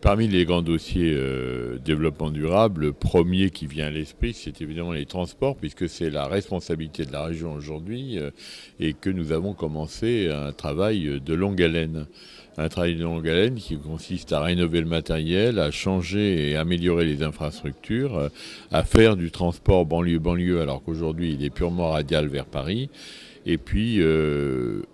Parmi les grands dossiers développement durable, le premier qui vient à l'esprit, c'est évidemment les transports, puisque c'est la responsabilité de la région aujourd'hui et que nous avons commencé un travail de longue haleine. Un travail de longue haleine qui consiste à rénover le matériel, à changer et améliorer les infrastructures, à faire du transport banlieue-banlieue, alors qu'aujourd'hui il est purement radial vers Paris. Et puis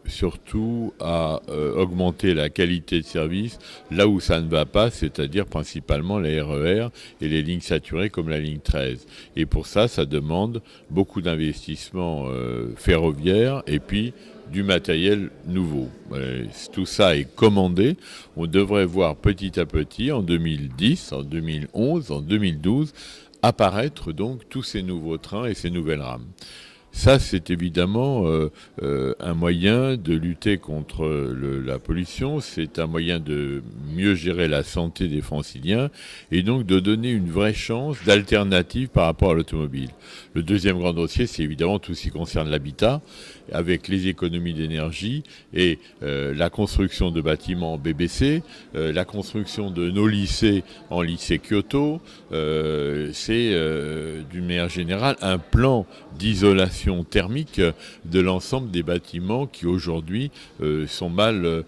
surtout à augmenter la qualité de service là où ça ne va pas, c'est-à-dire principalement les RER et les lignes saturées comme la ligne 13. Et pour ça, ça demande beaucoup d'investissements ferroviaires et puis du matériel nouveau. Tout ça est commandé. On devrait voir petit à petit, en 2010, en 2011, en 2012, apparaître donc tous ces nouveaux trains et ces nouvelles rames. Ça, c'est évidemment un moyen de lutter contre la pollution, c'est un moyen de mieux gérer la santé des Franciliens et donc de donner une vraie chance d'alternative par rapport à l'automobile. Le deuxième grand dossier, c'est évidemment tout ce qui concerne l'habitat, avec les économies d'énergie et la construction de bâtiments BBC, la construction de nos lycées en lycée Kyoto. C'est d'une manière générale un plan d'isolation thermique de l'ensemble des bâtiments qui aujourd'hui sont mal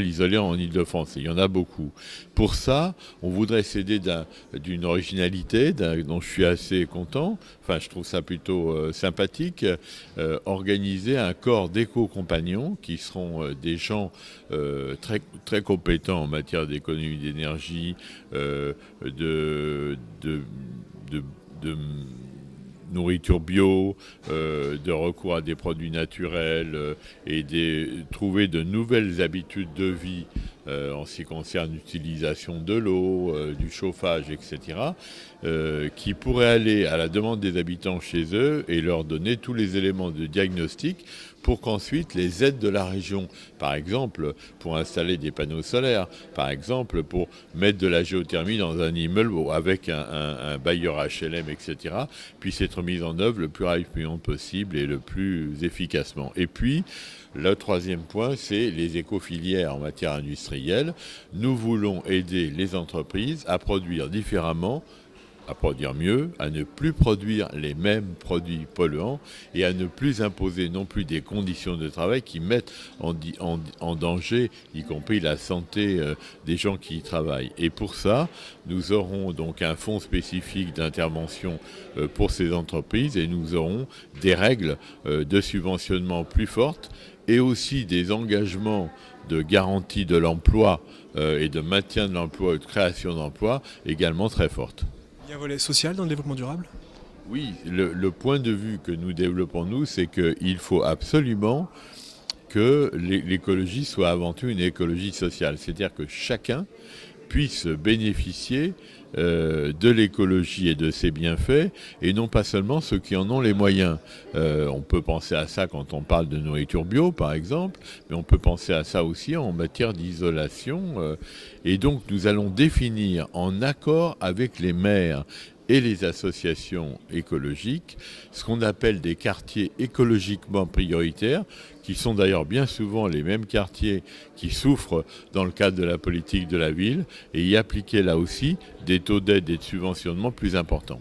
isolés en Île-de-France. Il y en a beaucoup. Pour ça, on voudrait s'aider d'une originalité dont je suis assez content. Enfin, je trouve ça plutôt sympathique. Organiser un corps d'éco-compagnons qui seront des gens très, très compétents en matière d'économie d'énergie, de nourriture bio, de recours à des produits naturels et trouver de nouvelles habitudes de vie en ce qui concerne l'utilisation de l'eau, du chauffage, etc., qui pourraient aller à la demande des habitants chez eux et leur donner tous les éléments de diagnostic pour qu'ensuite les aides de la région, par exemple pour installer des panneaux solaires, par exemple pour mettre de la géothermie dans un immeuble avec un bailleur HLM, etc., puissent être mises en œuvre le plus rapidement possible et le plus efficacement. Et puis, le troisième point, c'est les éco-filières en matière industrielle. Nous voulons aider les entreprises à produire différemment, à produire mieux, à ne plus produire les mêmes produits polluants et à ne plus imposer non plus des conditions de travail qui mettent en danger, y compris la santé des gens qui y travaillent. Et pour ça, nous aurons donc un fonds spécifique d'intervention pour ces entreprises et nous aurons des règles de subventionnement plus fortes et aussi des engagements de garantie de l'emploi et de maintien de l'emploi et de création d'emplois également très fortes. Il y a un volet social dans le développement durable ? Oui, le point de vue que nous développons, nous, c'est qu'il faut absolument que l'écologie soit avant tout une écologie sociale. C'est-à-dire que chacun puisse bénéficier de l'écologie et de ses bienfaits, et non pas seulement ceux qui en ont les moyens. On peut penser à ça quand on parle de nourriture bio, par exemple, mais on peut penser à ça aussi en matière d'isolation. Et donc, nous allons définir, en accord avec les maires et les associations écologiques, ce qu'on appelle des quartiers écologiquement prioritaires, qui sont d'ailleurs bien souvent les mêmes quartiers qui souffrent dans le cadre de la politique de la ville, et y appliquer là aussi des taux d'aide et de subventionnement plus importants.